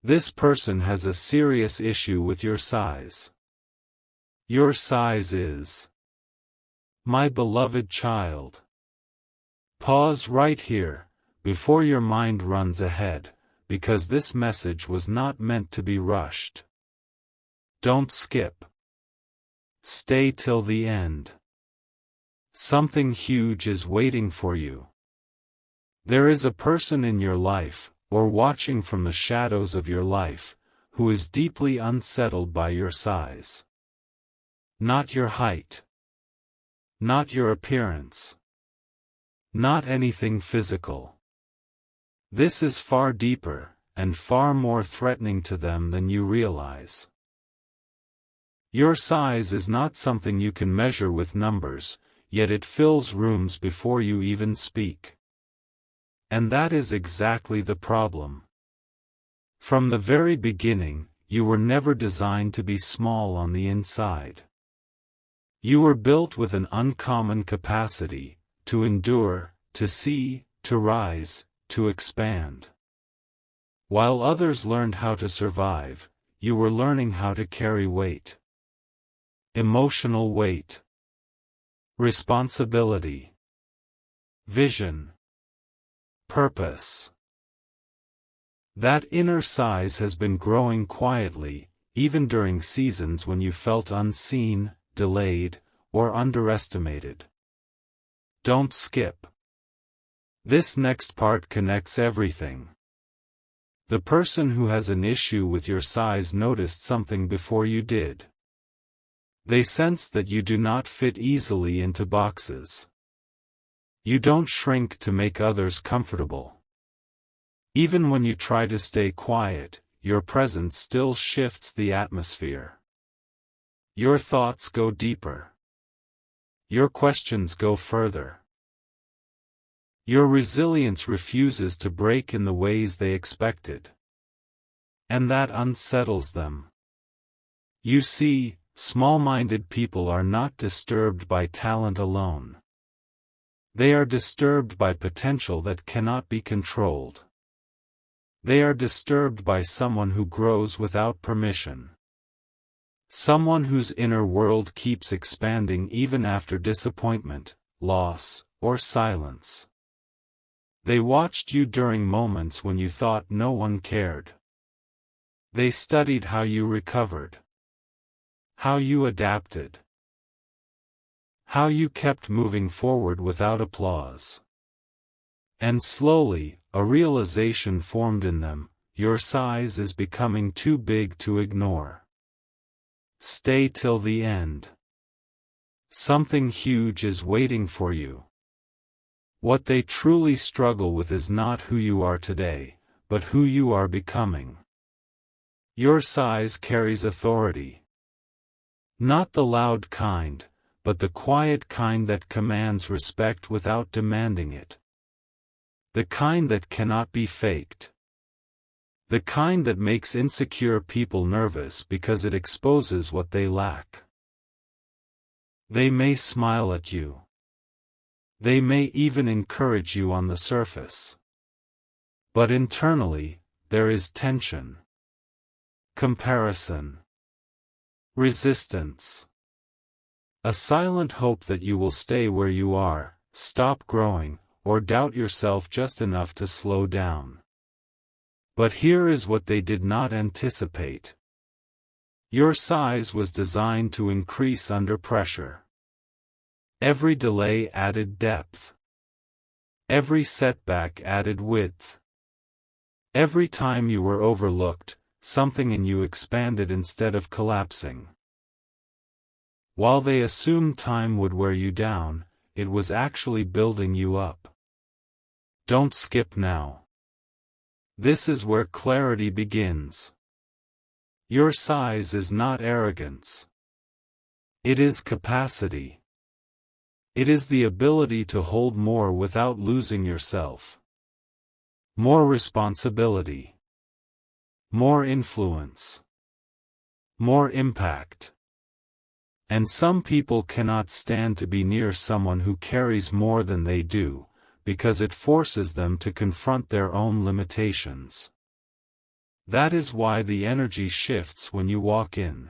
This person has a serious issue with your size. Your size is. My beloved child. Pause right here, before your mind runs ahead, because this message was not meant to be rushed. Don't skip. Stay till the end. Something huge is waiting for you. There is a person in your life, or watching from the shadows of your life, who is deeply unsettled by your size. Not your height. Not your appearance. Not anything physical. This is far deeper, and far more threatening to them than you realize. Your size is not something you can measure with numbers, yet it fills rooms before you even speak. And that is exactly the problem. From the very beginning, you were never designed to be small on the inside. You were built with an uncommon capacity, to endure, to see, to rise, to expand. While others learned how to survive, you were learning how to carry weight. Emotional weight. Responsibility. Vision. Purpose. That inner size has been growing quietly, even during seasons when you felt unseen, delayed, or underestimated. Don't skip. This next part connects everything. The person who has an issue with your size noticed something before you did. They sensed that you do not fit easily into boxes. You don't shrink to make others comfortable. Even when you try to stay quiet, your presence still shifts the atmosphere. Your thoughts go deeper. Your questions go further. Your resilience refuses to break in the ways they expected. And that unsettles them. You see, small-minded people are not disturbed by talent alone. They are disturbed by potential that cannot be controlled. They are disturbed by someone who grows without permission. Someone whose inner world keeps expanding even after disappointment, loss, or silence. They watched you during moments when you thought no one cared. They studied how you recovered. How you adapted. How you kept moving forward without applause. And slowly, a realization formed in them: your size is becoming too big to ignore. Stay till the end. Something huge is waiting for you. What they truly struggle with is not who you are today, but who you are becoming. Your size carries authority. Not the loud kind, but the quiet kind that commands respect without demanding it. The kind that cannot be faked. The kind that makes insecure people nervous because it exposes what they lack. They may smile at you. They may even encourage you on the surface. But internally, there is tension. Comparison. Resistance. A silent hope that you will stay where you are, stop growing, or doubt yourself just enough to slow down. But here is what they did not anticipate. Your size was designed to increase under pressure. Every delay added depth. Every setback added width. Every time you were overlooked, something in you expanded instead of collapsing. While they assumed time would wear you down, it was actually building you up. Don't skip now. This is where clarity begins. Your size is not arrogance. It is capacity. It is the ability to hold more without losing yourself. More responsibility. More influence. More impact. And some people cannot stand to be near someone who carries more than they do, because it forces them to confront their own limitations. That is why the energy shifts when you walk in.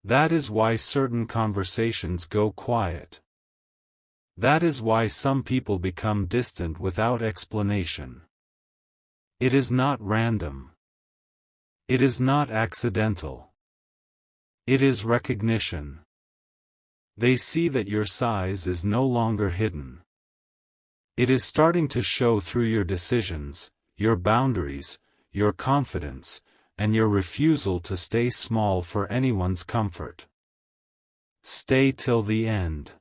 That is why certain conversations go quiet. That is why some people become distant without explanation. It is not random. It is not accidental. It is recognition. They see that your size is no longer hidden. It is starting to show through your decisions, your boundaries, your confidence, and your refusal to stay small for anyone's comfort. Stay till the end.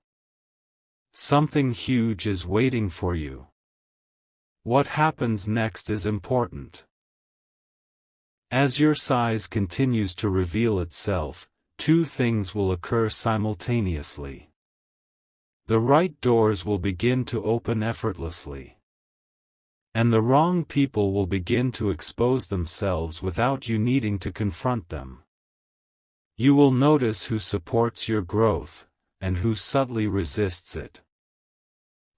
Something huge is waiting for you. What happens next is important. As your size continues to reveal itself, two things will occur simultaneously. The right doors will begin to open effortlessly. And the wrong people will begin to expose themselves without you needing to confront them. You will notice who supports your growth, and who subtly resists it.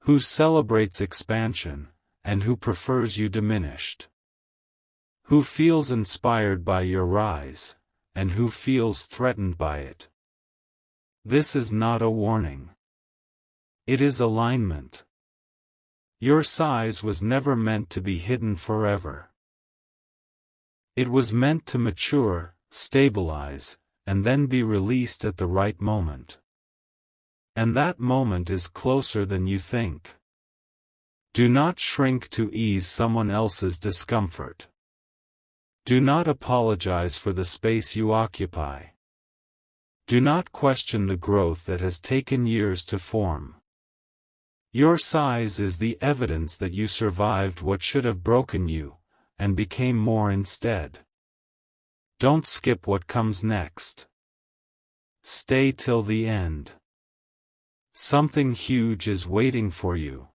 Who celebrates expansion, and who prefers you diminished. Who feels inspired by your rise, and who feels threatened by it. This is not a warning. It is alignment. Your size was never meant to be hidden forever. It was meant to mature, stabilize, and then be released at the right moment. And that moment is closer than you think. Do not shrink to ease someone else's discomfort. Do not apologize for the space you occupy. Do not question the growth that has taken years to form. Your size is the evidence that you survived what should have broken you, and became more instead. Don't skip what comes next. Stay till the end. Something huge is waiting for you.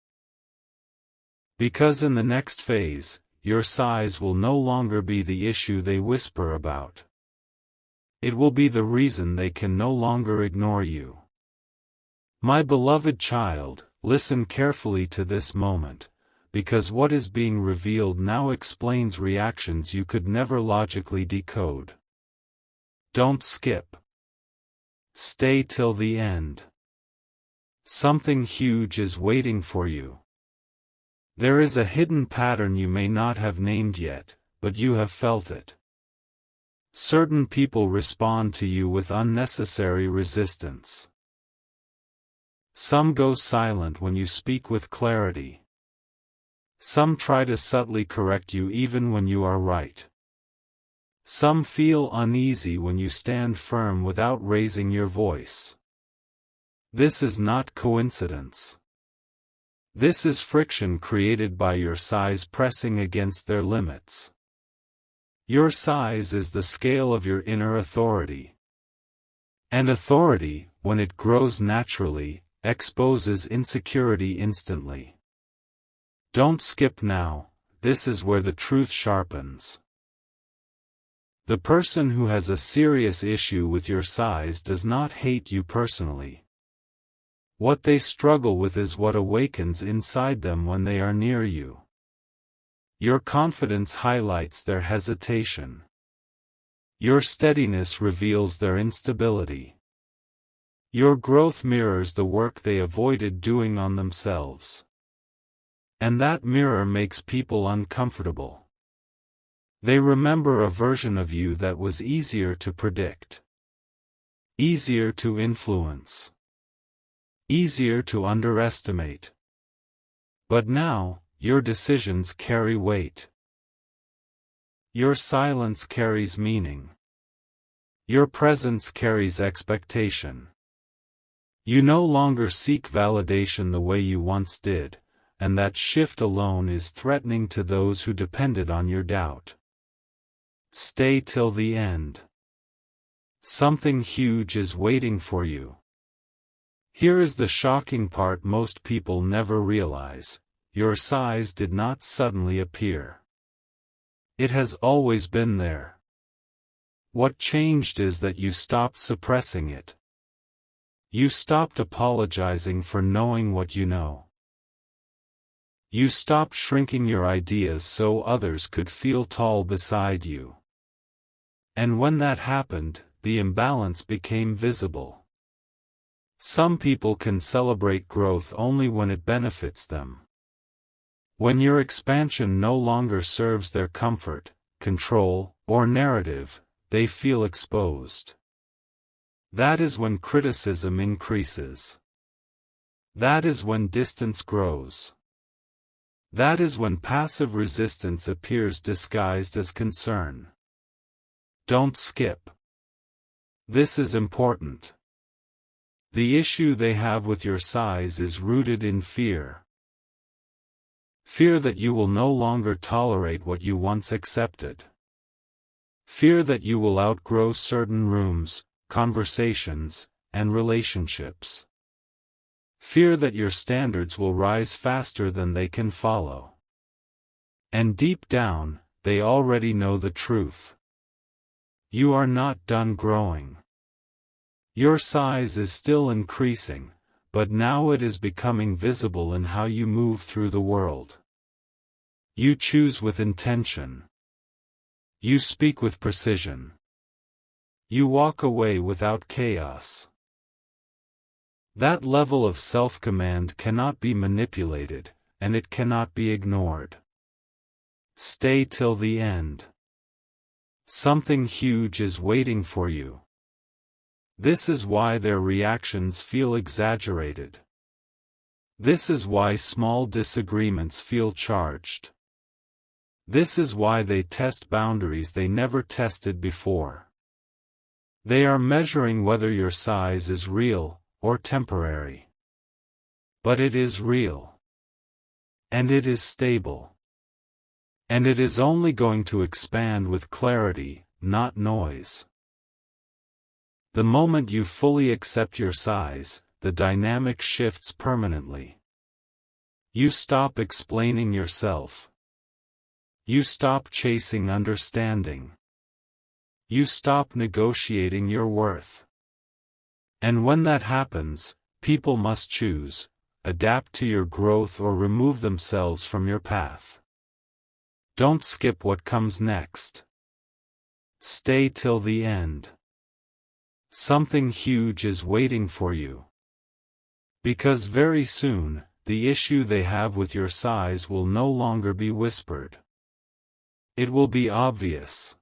Because in the next phase, your size will no longer be the issue they whisper about. It will be the reason they can no longer ignore you. My beloved child, listen carefully to this moment, because what is being revealed now explains reactions you could never logically decode. Don't skip. Stay till the end. Something huge is waiting for you. There is a hidden pattern you may not have named yet, but you have felt it. Certain people respond to you with unnecessary resistance. Some go silent when you speak with clarity. Some try to subtly correct you even when you are right. Some feel uneasy when you stand firm without raising your voice. This is not coincidence. This is friction created by your size pressing against their limits. Your size is the scale of your inner authority. And authority, when it grows naturally, exposes insecurity instantly. Don't skip now, this is where the truth sharpens. The person who has a serious issue with your size does not hate you personally. What they struggle with is what awakens inside them when they are near you. Your confidence highlights their hesitation. Your steadiness reveals their instability. Your growth mirrors the work they avoided doing on themselves. And that mirror makes people uncomfortable. They remember a version of you that was easier to predict. Easier to influence. Easier to underestimate. But now, your decisions carry weight. Your silence carries meaning. Your presence carries expectation. You no longer seek validation the way you once did, and that shift alone is threatening to those who depended on your doubt. Stay till the end. Something huge is waiting for you. Here is the shocking part most people never realize: your size did not suddenly appear. It has always been there. What changed is that you stopped suppressing it. You stopped apologizing for knowing what you know. You stopped shrinking your ideas so others could feel tall beside you. And when that happened, the imbalance became visible. Some people can celebrate growth only when it benefits them. When your expansion no longer serves their comfort, control, or narrative, they feel exposed. That is when criticism increases. That is when distance grows. That is when passive resistance appears disguised as concern. Don't skip. This is important. The issue they have with your size is rooted in fear. Fear that you will no longer tolerate what you once accepted. Fear that you will outgrow certain rooms, conversations, and relationships. Fear that your standards will rise faster than they can follow. And deep down, they already know the truth. You are not done growing. Your size is still increasing, but now it is becoming visible in how you move through the world. You choose with intention. You speak with precision. You walk away without chaos. That level of self-command cannot be manipulated, and it cannot be ignored. Stay till the end. Something huge is waiting for you. This is why their reactions feel exaggerated. This is why small disagreements feel charged. This is why they test boundaries they never tested before. They are measuring whether your size is real or temporary. But it is real. And it is stable. And it is only going to expand with clarity, not noise. The moment you fully accept your size, the dynamic shifts permanently. You stop explaining yourself. You stop chasing understanding. You stop negotiating your worth. And when that happens, people must choose, adapt to your growth or remove themselves from your path. Don't skip what comes next. Stay till the end. Something huge is waiting for you. Because very soon, the issue they have with your size will no longer be whispered. It will be obvious.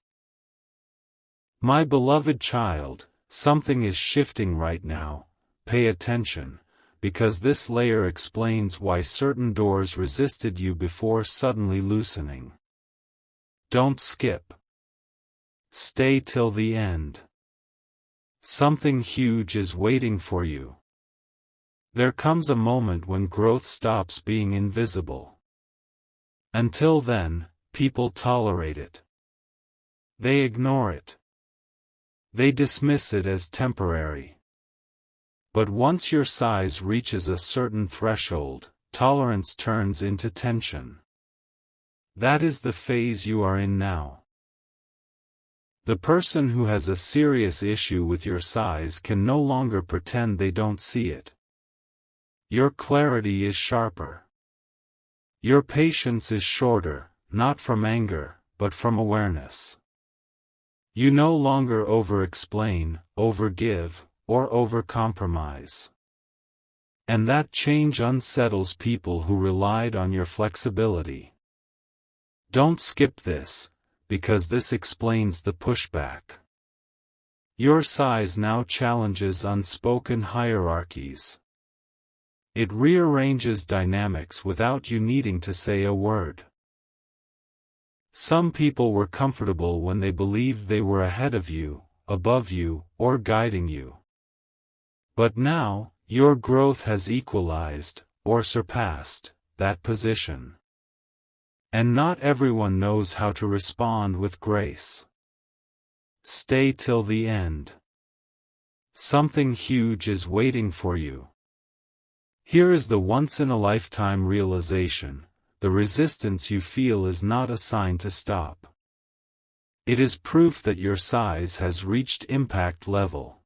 My beloved child, something is shifting right now. Pay attention, because this layer explains why certain doors resisted you before suddenly loosening. Don't skip. Stay till the end. Something huge is waiting for you. There comes a moment when growth stops being invisible. Until then, people tolerate it. They ignore it. They dismiss it as temporary. But once your size reaches a certain threshold, tolerance turns into tension. That is the phase you are in now. The person who has a serious issue with your size can no longer pretend they don't see it. Your clarity is sharper. Your patience is shorter, not from anger, but from awareness. You no longer over-explain, over-give, or over-compromise. And that change unsettles people who relied on your flexibility. Don't skip this, because this explains the pushback. Your size now challenges unspoken hierarchies. It rearranges dynamics without you needing to say a word. Some people were comfortable when they believed they were ahead of you, above you, or guiding you. But now, your growth has equalized, or surpassed, that position. And not everyone knows how to respond with grace. Stay till the end. Something huge is waiting for you. Here is the once-in-a-lifetime realization: the resistance you feel is not a sign to stop. It is proof that your size has reached impact level.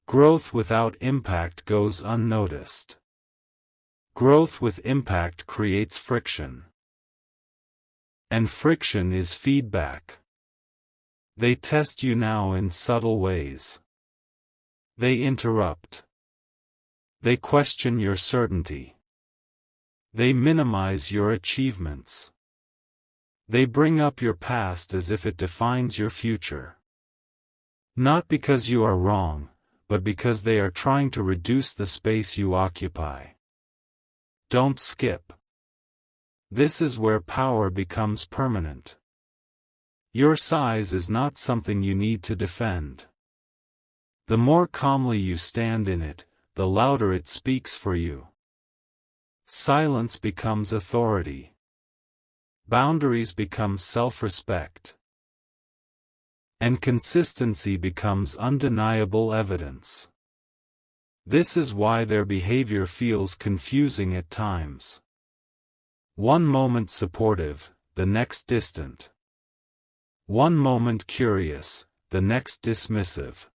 Growth without impact goes unnoticed. Growth with impact creates friction. And friction is feedback. They test you now in subtle ways. They interrupt. They question your certainty. They minimize your achievements. They bring up your past as if it defines your future. Not because you are wrong, but because they are trying to reduce the space you occupy. Don't skip. This is where power becomes permanent. Your size is not something you need to defend. The more calmly you stand in it, the louder it speaks for you. Silence becomes authority. Boundaries become self-respect. And consistency becomes undeniable evidence. This is why their behavior feels confusing at times. One moment supportive, the next distant. One moment curious, the next dismissive.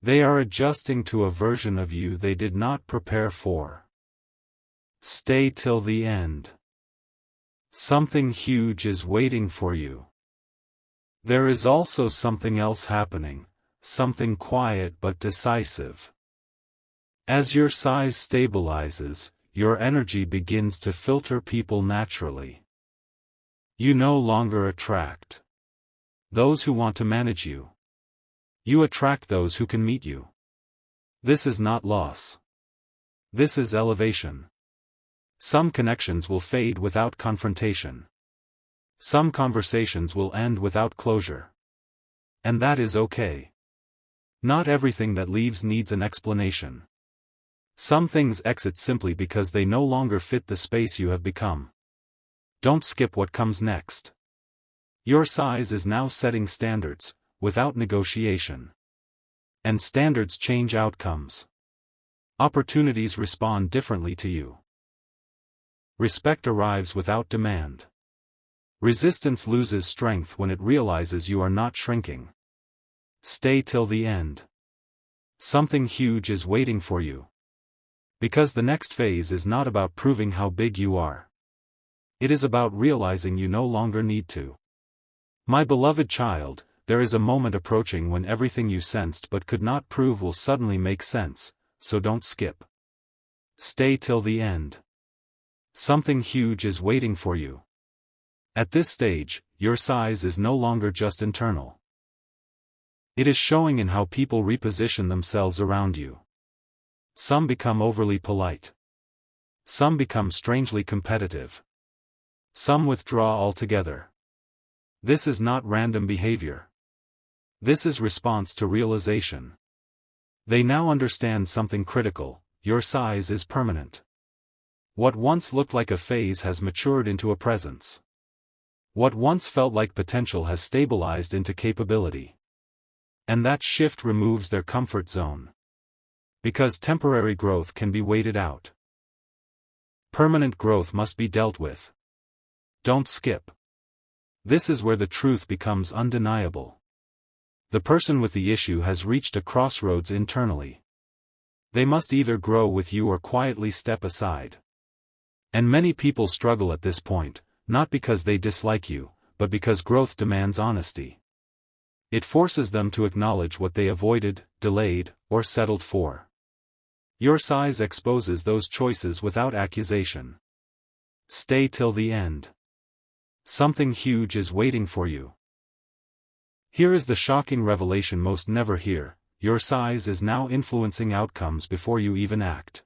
They are adjusting to a version of you they did not prepare for. Stay till the end. Something huge is waiting for you. There is also something else happening, something quiet but decisive. As your size stabilizes, your energy begins to filter people naturally. You no longer attract those who want to manage you. You attract those who can meet you. This is not loss. This is elevation. Some connections will fade without confrontation. Some conversations will end without closure. And that is okay. Not everything that leaves needs an explanation. Some things exit simply because they no longer fit the space you have become. Don't skip what comes next. Your size is now setting standards, without negotiation. And standards change outcomes. Opportunities respond differently to you. Respect arrives without demand. Resistance loses strength when it realizes you are not shrinking. Stay till the end. Something huge is waiting for you. Because the next phase is not about proving how big you are. It is about realizing you no longer need to. My beloved child, there is a moment approaching when everything you sensed but could not prove will suddenly make sense, so don't skip. Stay till the end. Something huge is waiting for you. At this stage, your size is no longer just internal. It is showing in how people reposition themselves around you. Some become overly polite. Some become strangely competitive. Some withdraw altogether. This is not random behavior. This is response to realization. They now understand something critical: your size is permanent. What once looked like a phase has matured into a presence. What once felt like potential has stabilized into capability. And that shift removes their comfort zone. Because temporary growth can be waited out. Permanent growth must be dealt with. Don't skip. This is where the truth becomes undeniable. The person with the issue has reached a crossroads internally. They must either grow with you or quietly step aside. And many people struggle at this point, not because they dislike you, but because growth demands honesty. It forces them to acknowledge what they avoided, delayed, or settled for. Your size exposes those choices without accusation. Stay till the end. Something huge is waiting for you. Here is the shocking revelation most never hear: your size is now influencing outcomes before you even act.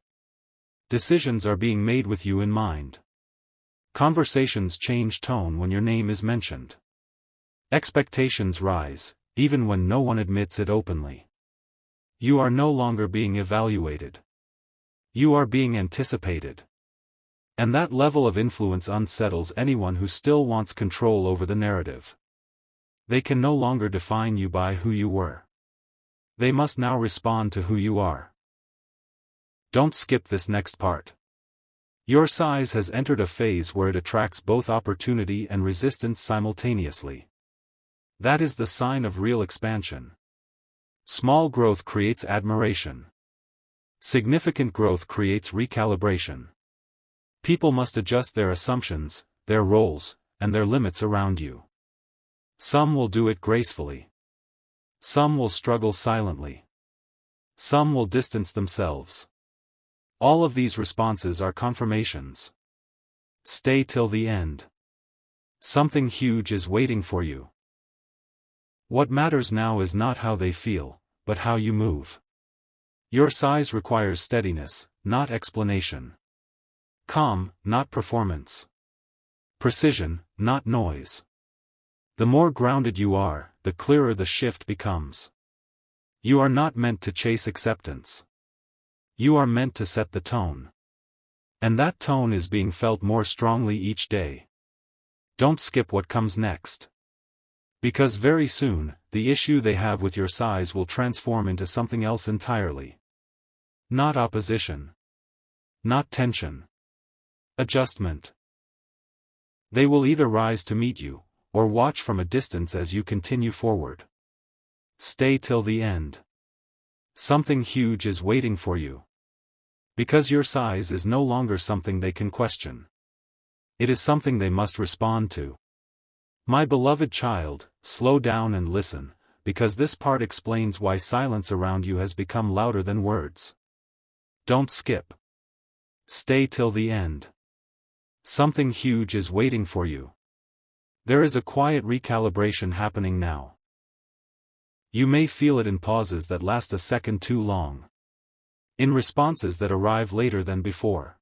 Decisions are being made with you in mind. Conversations change tone when your name is mentioned. Expectations rise, even when no one admits it openly. You are no longer being evaluated. You are being anticipated. And that level of influence unsettles anyone who still wants control over the narrative. They can no longer define you by who you were. They must now respond to who you are. Don't skip this next part. Your size has entered a phase where it attracts both opportunity and resistance simultaneously. That is the sign of real expansion. Small growth creates admiration. Significant growth creates recalibration. People must adjust their assumptions, their roles, and their limits around you. Some will do it gracefully. Some will struggle silently. Some will distance themselves. All of these responses are confirmations. Stay till the end. Something huge is waiting for you. What matters now is not how they feel, but how you move. Your size requires steadiness, not explanation. Calm, not performance. Precision, not noise. The more grounded you are, the clearer the shift becomes. You are not meant to chase acceptance. You are meant to set the tone. And that tone is being felt more strongly each day. Don't skip what comes next. Because very soon, the issue they have with your size will transform into something else entirely. Not opposition. Not tension. Adjustment. They will either rise to meet you, or watch from a distance as you continue forward. Stay till the end. Something huge is waiting for you. Because your size is no longer something they can question. It is something they must respond to. My beloved child, slow down and listen, because this part explains why silence around you has become louder than words. Don't skip. Stay till the end. Something huge is waiting for you. There is a quiet recalibration happening now. You may feel it in pauses that last a second too long. In responses that arrive later than before.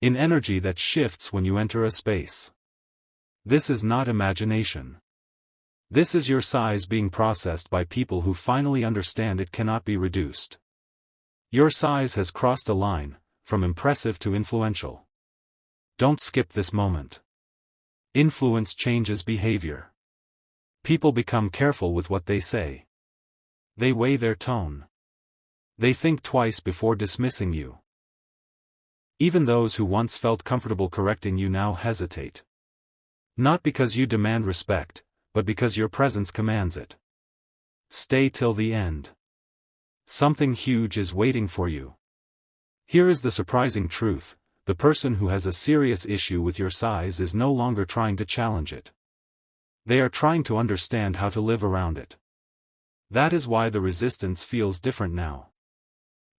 In energy that shifts when you enter a space. This is not imagination. This is your size being processed by people who finally understand it cannot be reduced. Your size has crossed a line, from impressive to influential. Don't skip this moment. Influence changes behavior. People become careful with what they say. They weigh their tone. They think twice before dismissing you. Even those who once felt comfortable correcting you now hesitate. Not because you demand respect, but because your presence commands it. Stay till the end. Something huge is waiting for you. Here is the surprising truth. The person who has a serious issue with your size is no longer trying to challenge it. They are trying to understand how to live around it. That is why the resistance feels different now.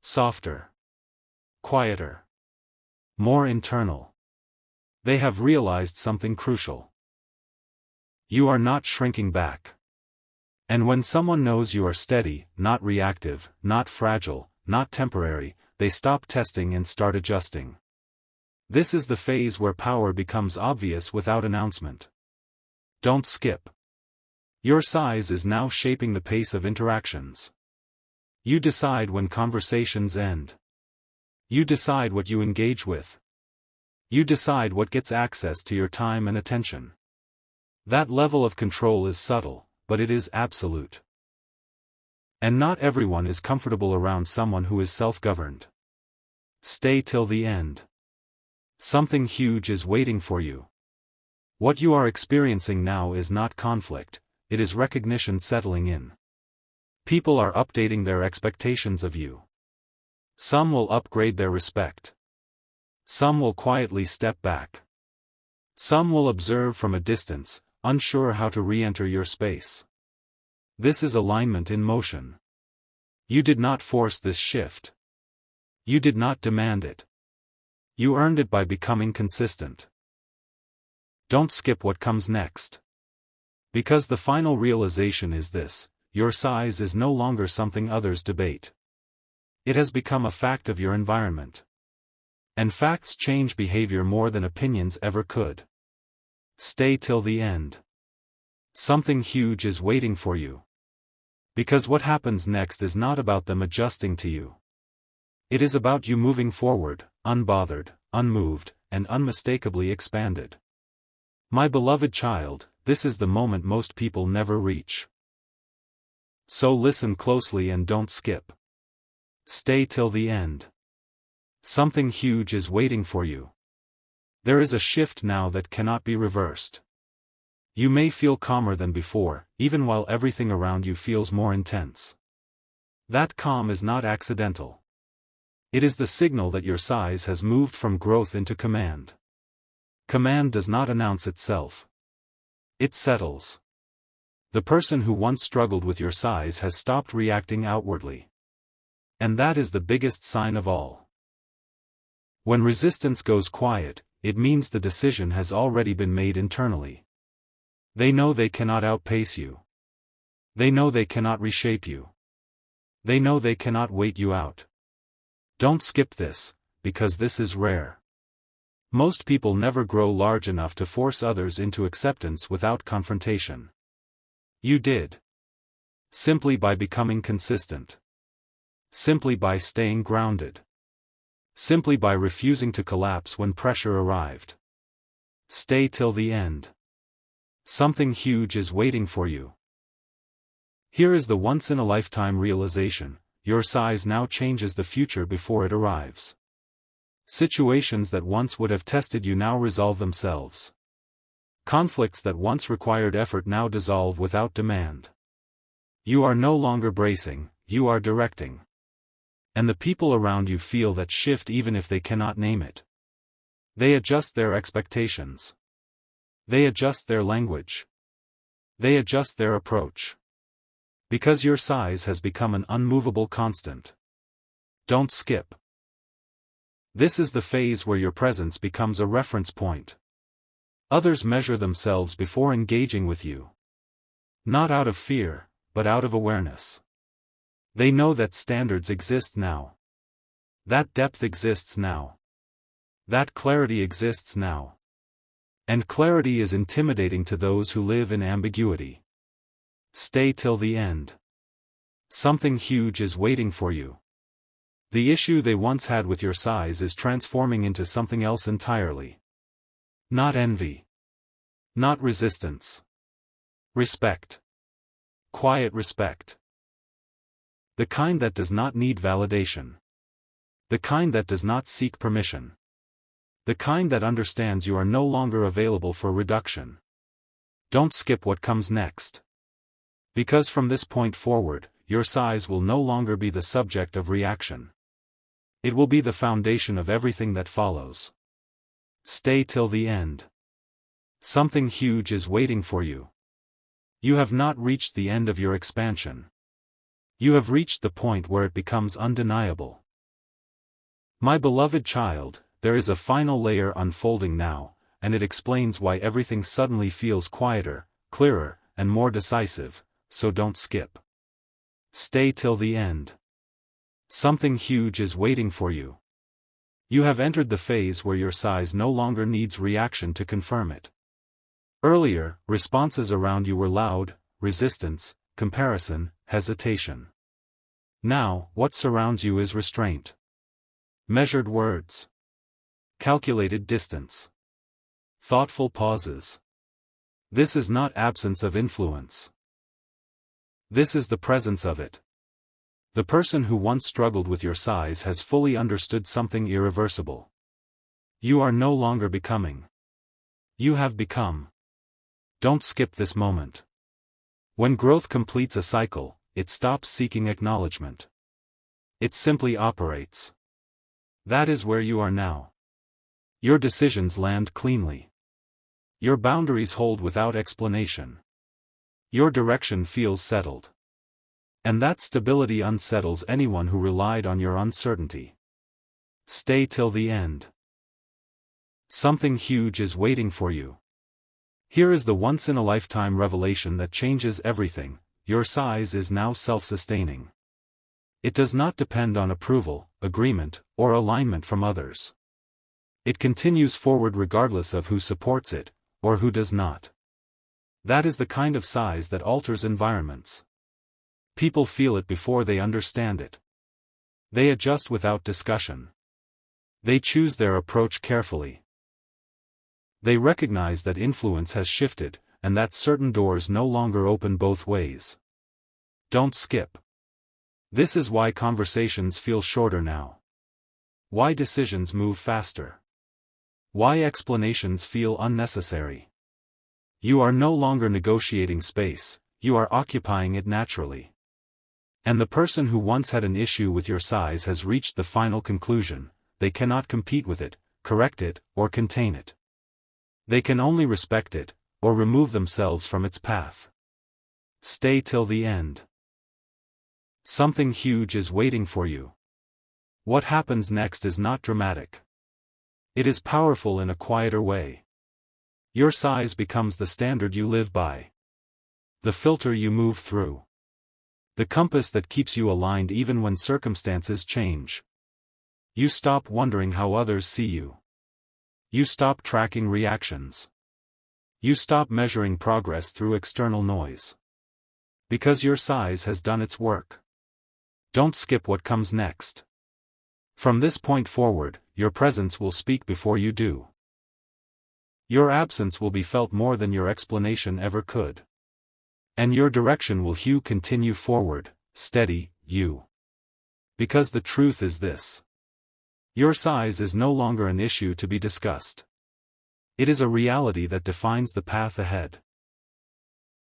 Softer. Quieter. More internal. They have realized something crucial. You are not shrinking back. And when someone knows you are steady, not reactive, not fragile, not temporary, they stop testing and start adjusting. This is the phase where power becomes obvious without announcement. Don't skip. Your size is now shaping the pace of interactions. You decide when conversations end. You decide what you engage with. You decide what gets access to your time and attention. That level of control is subtle, but it is absolute. And not everyone is comfortable around someone who is self-governed. Stay till the end. Something huge is waiting for you. What you are experiencing now is not conflict, it is recognition settling in. People are updating their expectations of you. Some will upgrade their respect. Some will quietly step back. Some will observe from a distance, unsure how to re-enter your space. This is alignment in motion. You did not force this shift. You did not demand it. You earned it by becoming consistent. Don't skip what comes next. Because the final realization is this: your size is no longer something others debate. It has become a fact of your environment. And facts change behavior more than opinions ever could. Stay till the end. Something huge is waiting for you. Because what happens next is not about them adjusting to you. It is about you moving forward, unbothered, unmoved, and unmistakably expanded. My beloved child, this is the moment most people never reach. So listen closely and don't skip. Stay till the end. Something huge is waiting for you. There is a shift now that cannot be reversed. You may feel calmer than before, even while everything around you feels more intense. That calm is not accidental. It is the signal that your size has moved from growth into command. Command does not announce itself. It settles. The person who once struggled with your size has stopped reacting outwardly. And that is the biggest sign of all. When resistance goes quiet, it means the decision has already been made internally. They know they cannot outpace you. They know they cannot reshape you. They know they cannot wait you out. Don't skip this, because this is rare. Most people never grow large enough to force others into acceptance without confrontation. You did. Simply by becoming consistent. Simply by staying grounded. Simply by refusing to collapse when pressure arrived. Stay till the end. Something huge is waiting for you. Here is the once-in-a-lifetime realization: your size now changes the future before it arrives. Situations that once would have tested you now resolve themselves. Conflicts that once required effort now dissolve without demand. You are no longer bracing, you are directing. And the people around you feel that shift even if they cannot name it. They adjust their expectations. They adjust their language. They adjust their approach. Because your size has become an unmovable constant. Don't skip. This is the phase where your presence becomes a reference point. Others measure themselves before engaging with you. Not out of fear, but out of awareness. They know that standards exist now. That depth exists now. That clarity exists now. And clarity is intimidating to those who live in ambiguity. Stay till the end. Something huge is waiting for you. The issue they once had with your size is transforming into something else entirely. Not envy. Not resistance. Respect. Quiet respect. The kind that does not need validation. The kind that does not seek permission. The kind that understands you are no longer available for reduction. Don't skip what comes next. Because from this point forward, your size will no longer be the subject of reaction. It will be the foundation of everything that follows. Stay till the end. Something huge is waiting for you. You have not reached the end of your expansion. You have reached the point where it becomes undeniable. My beloved child, there is a final layer unfolding now, and it explains why everything suddenly feels quieter, clearer, and more decisive, so don't skip. Stay till the end. Something huge is waiting for you. You have entered the phase where your size no longer needs reaction to confirm it. Earlier, responses around you were loud, resistance, comparison, hesitation. Now, what surrounds you is restraint. Measured words. Calculated distance. Thoughtful pauses. This is not absence of influence. This is the presence of it. The person who once struggled with your size has fully understood something irreversible. You are no longer becoming. You have become. Don't skip this moment. When growth completes a cycle, it stops seeking acknowledgement. It simply operates. That is where you are now. Your decisions land cleanly. Your boundaries hold without explanation. Your direction feels settled. And that stability unsettles anyone who relied on your uncertainty. Stay till the end. Something huge is waiting for you. Here is the once-in-a-lifetime revelation that changes everything: your size is now self-sustaining. It does not depend on approval, agreement, or alignment from others. It continues forward regardless of who supports it, or who does not. That is the kind of size that alters environments. People feel it before they understand it. They adjust without discussion. They choose their approach carefully. They recognize that influence has shifted, and that certain doors no longer open both ways. Don't skip. This is why conversations feel shorter now. Why decisions move faster. Why explanations feel unnecessary. You are no longer negotiating space, you are occupying it naturally. And the person who once had an issue with your size has reached the final conclusion: they cannot compete with it, correct it, or contain it. They can only respect it, or remove themselves from its path. Stay till the end. Something huge is waiting for you. What happens next is not dramatic. It is powerful in a quieter way. Your size becomes the standard you live by. The filter you move through. The compass that keeps you aligned even when circumstances change. You stop wondering how others see you. You stop tracking reactions. You stop measuring progress through external noise. Because your size has done its work. Don't skip what comes next. From this point forward, your presence will speak before you do. Your absence will be felt more than your explanation ever could. And your direction will continue forward, steady, you. Because the truth is this. Your size is no longer an issue to be discussed. It is a reality that defines the path ahead.